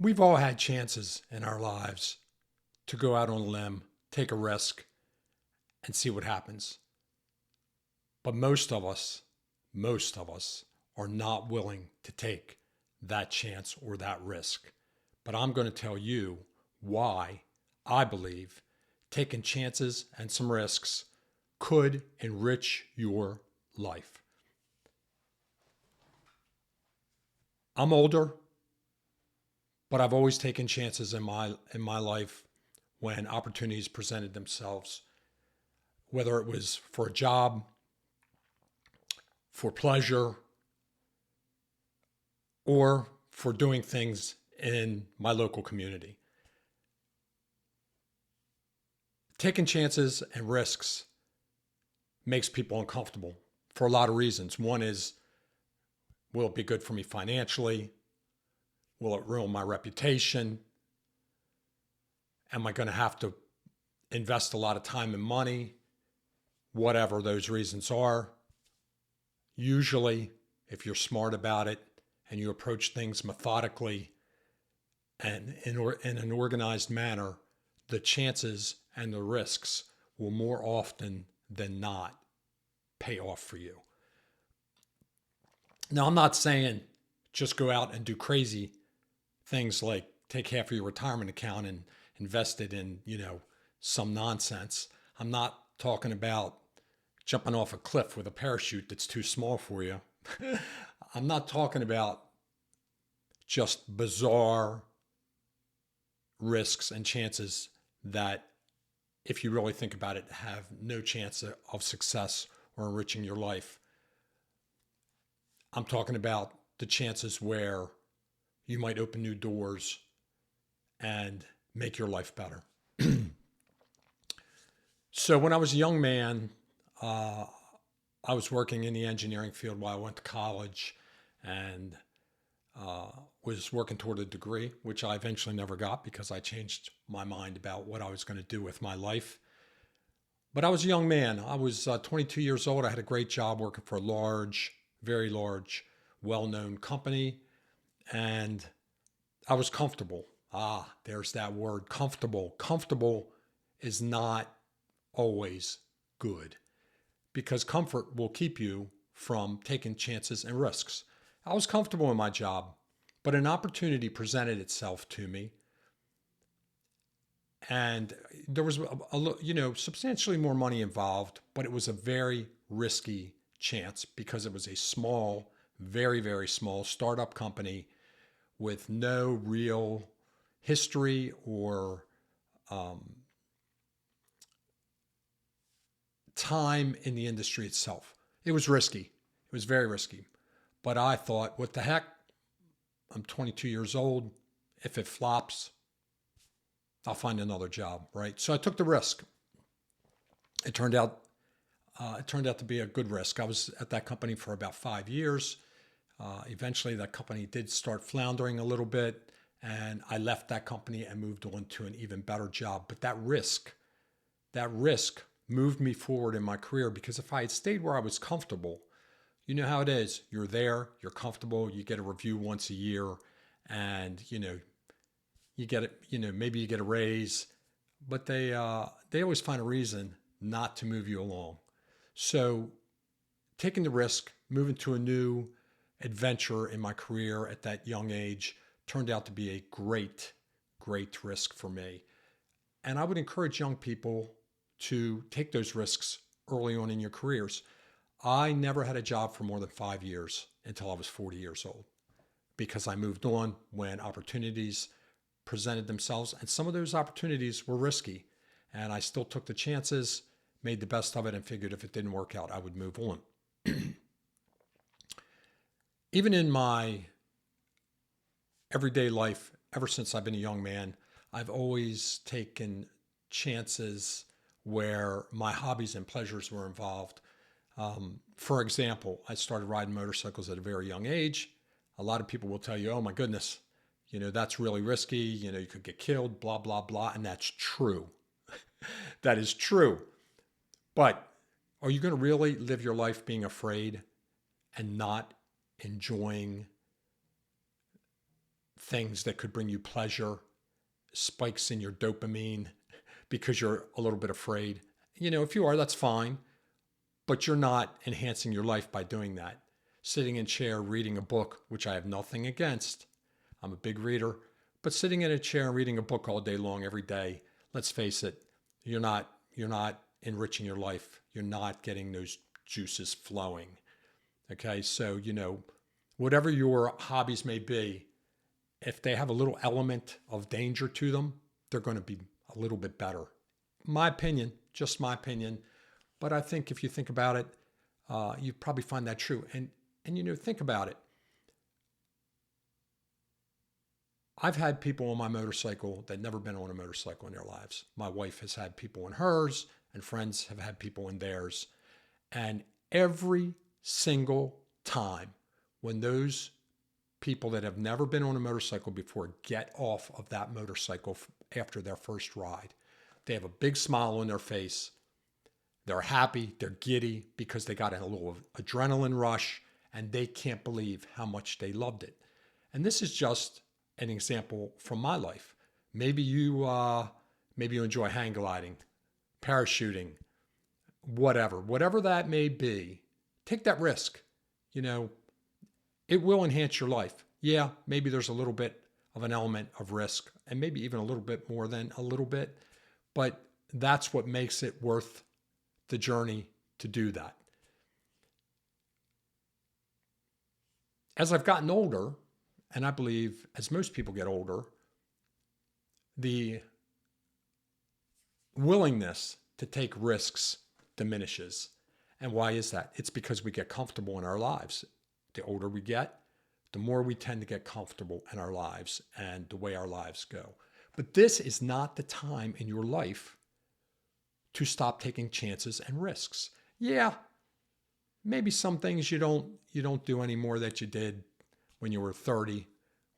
We've all had chances in our lives to go out on a limb, take a risk, and see what happens. But most of us are not willing to take that chance or that risk. But I'm going to tell you why I believe taking chances and some risks could enrich your life. I'm older, but I've always taken chances in my life when opportunities presented themselves, whether it was for a job, for pleasure, or for doing things in my local community. Taking chances and risks makes people uncomfortable for a lot of reasons. One is, will it be good for me financially? Will it ruin my reputation? Am I going to have to invest a lot of time and money? Whatever those reasons are. Usually, if you're smart about it and you approach things methodically and in an organized manner, the chances and the risks will more often than not pay off for you. Now, I'm not saying just go out and do crazy things like take half of your retirement account and invest it in, some nonsense. I'm not talking about jumping off a cliff with a parachute that's too small for you. I'm not talking about just bizarre risks and chances that, if you really think about it, have no chance of success or enriching your life. I'm talking about the chances where you might open new doors and make your life better. So when I was a young man, I was working in the engineering field while I went to college and was working toward a degree, which I eventually never got because I changed my mind about what I was going to do with my life. But I was a young man. I was 22 years old. I had a great job working for a large, very large, well-known company, and I was comfortable. There's that word, comfortable. Comfortable is not always good because comfort will keep you from taking chances and risks. I was comfortable in my job, but an opportunity presented itself to me, and there was substantially more money involved, but it was a very risky chance because it was a small, very, very small startup company with no real history or time in the industry itself. It was risky. It was very risky. But I thought, what the heck? I'm 22 years old. If it flops, I'll find another job, right? So I took the risk. It turned out to be a good risk. I was at that company for about 5 years. Eventually, that company did start floundering a little bit, and I left that company and moved on to an even better job. But that risk moved me forward in my career, because if I had stayed where I was comfortable, you know how it is. You're there, you're comfortable, you get a review once a year, and you get it. Maybe you get a raise, but they always find a reason not to move you along. So taking the risk, moving to a new adventure in my career at that young age turned out to be a great, great risk for me. And I would encourage young people to take those risks early on in your careers. I never had a job for more than 5 years until I was 40 years old, because I moved on when opportunities presented themselves. And some of those opportunities were risky. And I still took the chances, made the best of it, and figured if it didn't work out, I would move on. Even in my everyday life, ever since I've been a young man, I've always taken chances where my hobbies and pleasures were involved. For example, I started riding motorcycles at a very young age. A lot of people will tell you, oh my goodness, that's really risky. You could get killed, blah, blah, blah. And that's true. That is true. But are you going to really live your life being afraid and not enjoying things that could bring you pleasure, spikes in your dopamine because you're a little bit afraid. If you are, that's fine, but you're not enhancing your life by doing that. Sitting in a chair, reading a book, which I have nothing against. I'm a big reader, but sitting in a chair and reading a book all day long, every day, let's face it, you're not enriching your life. You're not getting those juices flowing. Okay, so, whatever your hobbies may be, if they have a little element of danger to them, they're going to be a little bit better. My opinion, just my opinion. But I think if you think about it, you probably find that true. And think about it. I've had people on my motorcycle that never been on a motorcycle in their lives. My wife has had people in hers, and friends have had people in theirs. And every single time when those people that have never been on a motorcycle before get off of that motorcycle after their first ride, they have a big smile on their face. They're happy, they're giddy because they got a little adrenaline rush and they can't believe how much they loved it. And this is just an example from my life. Maybe you enjoy hang gliding, parachuting, whatever that may be. Take that risk. It will enhance your life. Yeah, maybe there's a little bit of an element of risk and maybe even a little bit more than a little bit, but that's what makes it worth the journey to do that. As I've gotten older, and I believe as most people get older, the willingness to take risks diminishes. And why is that? It's because we get comfortable in our lives. The older we get, the more we tend to get comfortable in our lives and the way our lives go. But this is not the time in your life to stop taking chances and risks. Yeah, maybe some things you don't do anymore that you did when you were 30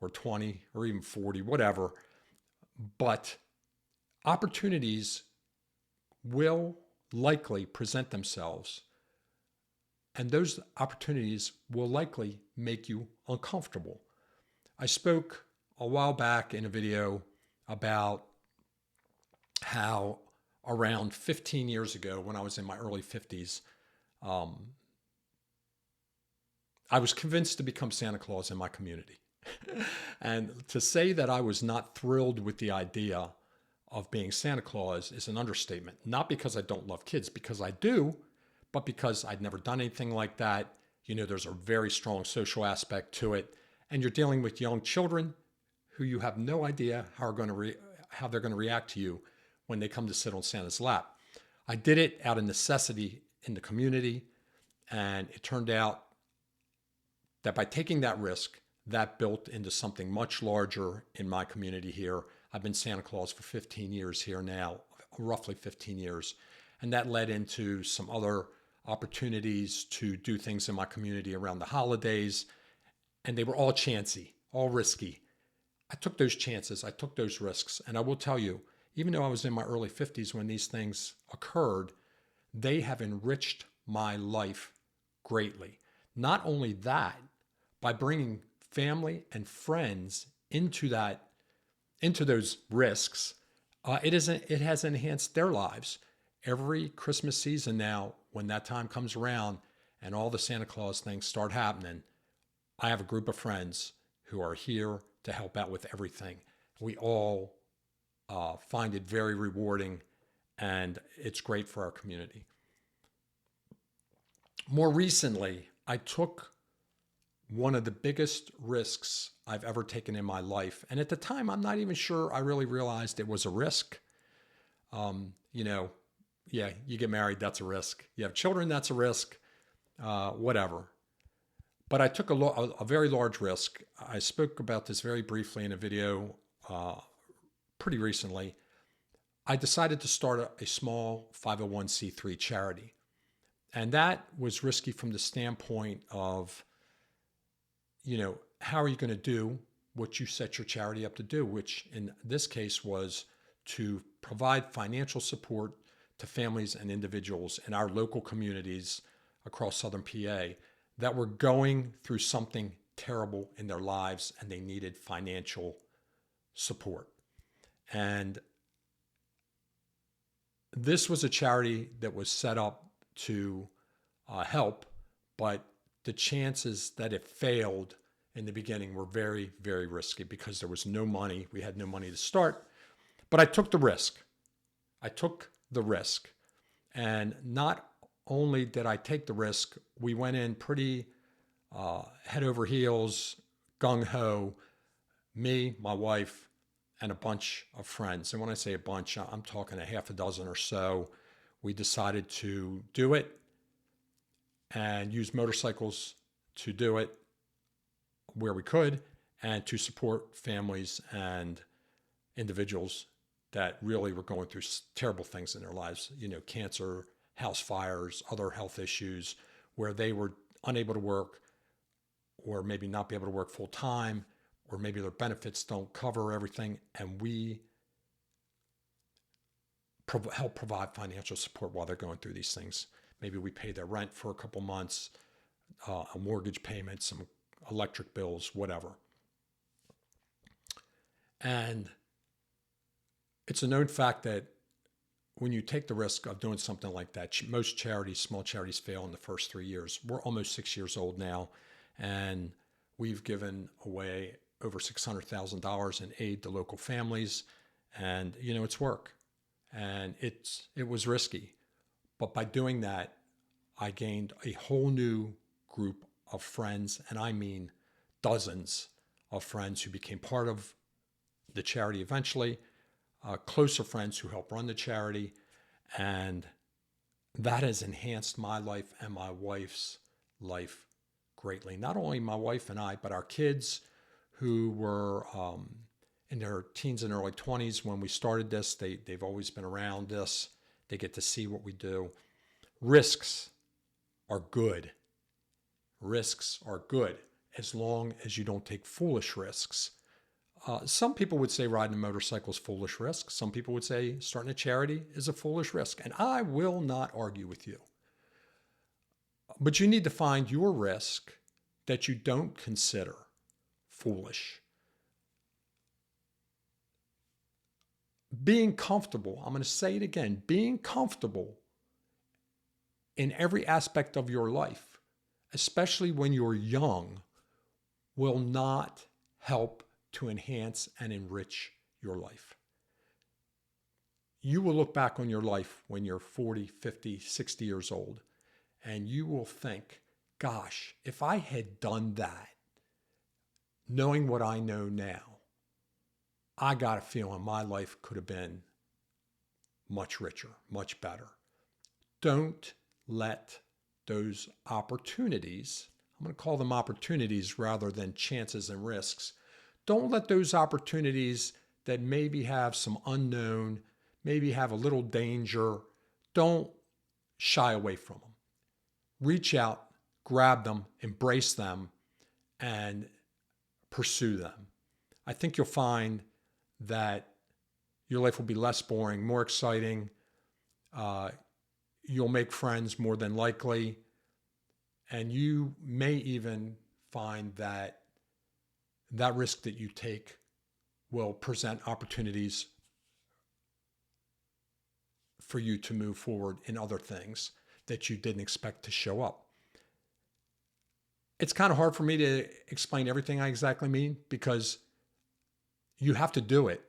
or 20 or even 40, whatever. But opportunities will likely present themselves, and those opportunities will likely make you uncomfortable. I spoke a while back in a video about how around 15 years ago, when I was in my early 50s, I was convinced to become Santa Claus in my community. And to say that I was not thrilled with the idea of being Santa Claus is an understatement. Not because I don't love kids, because I do, but because I'd never done anything like that. There's a very strong social aspect to it. And you're dealing with young children who you have no idea how they're going to react to you when they come to sit on Santa's lap. I did it out of necessity in the community, and it turned out that by taking that risk, that built into something much larger in my community here. I've been Santa Claus for 15 years here now, roughly 15 years. And that led into some other opportunities to do things in my community around the holidays. And they were all chancy, all risky. I took those chances, I took those risks. And I will tell you, even though I was in my early 50s when these things occurred, they have enriched my life greatly. Not only that, by bringing family and friends into those risks, it has enhanced their lives. Every Christmas season now, when that time comes around and all the Santa Claus things start happening, I have a group of friends who are here to help out with everything. We all find it very rewarding, and it's great for our community. More recently, I took one of the biggest risks I've ever taken in my life. And at the time, I'm not even sure I really realized it was a risk. You get married, that's a risk. You have children, that's a risk, whatever. But I took a very large risk. I spoke about this very briefly in a video pretty recently. I decided to start a small 501c3 charity. And that was risky from the standpoint of, how are you going to do what you set your charity up to do, which in this case was to provide financial support to families and individuals in our local communities across Southern PA that were going through something terrible in their lives and they needed financial support. And this was a charity that was set up to help, but the chances that it failed in the beginning were very, very risky because there was no money. We had no money to start, but I took the risk. I took the risk. And not only did I take the risk, we went in pretty head over heels, gung-ho, me, my wife, and a bunch of friends. And when I say a bunch, I'm talking a half a dozen or so. We decided to do it and use motorcycles to do it where we could and to support families and individuals that really were going through terrible things in their lives, cancer, house fires, other health issues, where they were unable to work or maybe not be able to work full time, or maybe their benefits don't cover everything. And we help provide financial support while they're going through these things. Maybe we pay their rent for a couple months, a mortgage payment, some electric bills, whatever. And it's a known fact that when you take the risk of doing something like that, most charities, small charities, fail in the first 3 years. We're almost 6 years old now, and we've given away over $600,000 in aid to local families. And, it's work. And it was risky. But by doing that, I gained a whole new group of friends, and I mean dozens of friends who became part of the charity eventually, closer friends who help run the charity. And that has enhanced my life and my wife's life greatly. Not only my wife and I, but our kids who were in their teens and early 20s when we started this. They've always been around this. They get to see what we do. Risks are good. Risks are good as long as you don't take foolish risks. Some people would say riding a motorcycle is foolish risk. Some people would say starting a charity is a foolish risk. And I will not argue with you. But you need to find your risk that you don't consider foolish. Being comfortable, I'm going to say it again, being comfortable in every aspect of your life, especially when you're young, will not help to enhance and enrich your life. You will look back on your life when you're 40, 50, 60 years old, and you will think, gosh, if I had done that, knowing what I know now, I got a feeling my life could have been much richer, much better. Don't let those opportunities, I'm going to call them opportunities rather than chances and risks. Don't let those opportunities that maybe have some unknown, maybe have a little danger, don't shy away from them. Reach out, grab them, embrace them, and pursue them. I think you'll find that your life will be less boring, more exciting. You'll make friends more than likely. And you may even find that that risk that you take will present opportunities for you to move forward in other things that you didn't expect to show up. It's kind of hard for me to explain everything I exactly mean because you have to do it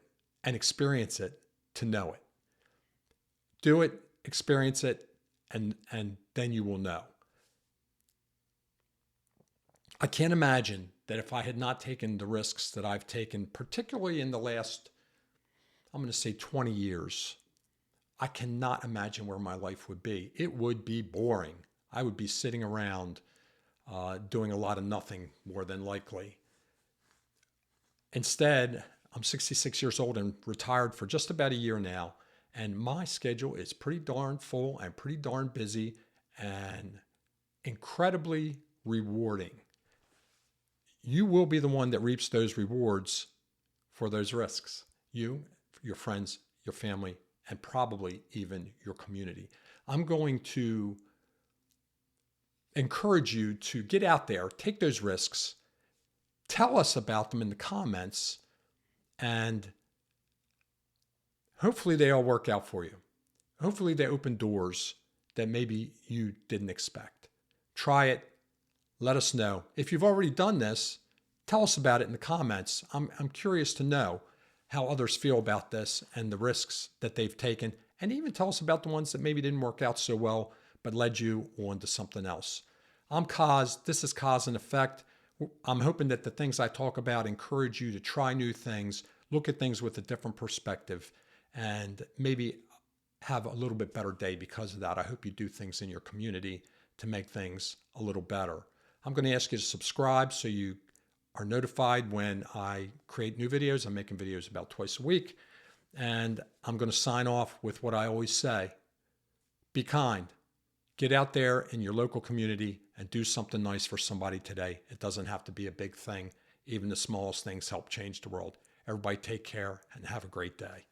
and experience it to know it. Do it, experience it, and then you will know. I can't imagine that if I had not taken the risks that I've taken, particularly in the last, I'm going to say 20 years, I cannot imagine where my life would be. It would be boring. I would be sitting around doing a lot of nothing more than likely. Instead, I'm 66 years old and retired for just about a year now, and my schedule is pretty darn full and pretty darn busy and incredibly rewarding. You will be the one that reaps those rewards for those risks. You, your friends, your family, and probably even your community. I'm going to encourage you to get out there, take those risks, tell us about them in the comments, and hopefully they all work out for you. Hopefully they open doors that maybe you didn't expect. Try it. Let us know. If you've already done this, tell us about it in the comments. I'm curious to know how others feel about this and the risks that they've taken, and even tell us about the ones that maybe didn't work out so well but led you on to something else. I'm Kaz. This is Cause and Effect. I'm hoping that the things I talk about encourage you to try new things, look at things with a different perspective, and maybe have a little bit better day because of that. I hope you do things in your community to make things a little better. I'm going to ask you to subscribe so you are notified when I create new videos. I'm making videos about twice a week. And I'm going to sign off with what I always say. Be kind. Get out there in your local community and do something nice for somebody today. It doesn't have to be a big thing. Even the smallest things help change the world. Everybody take care and have a great day.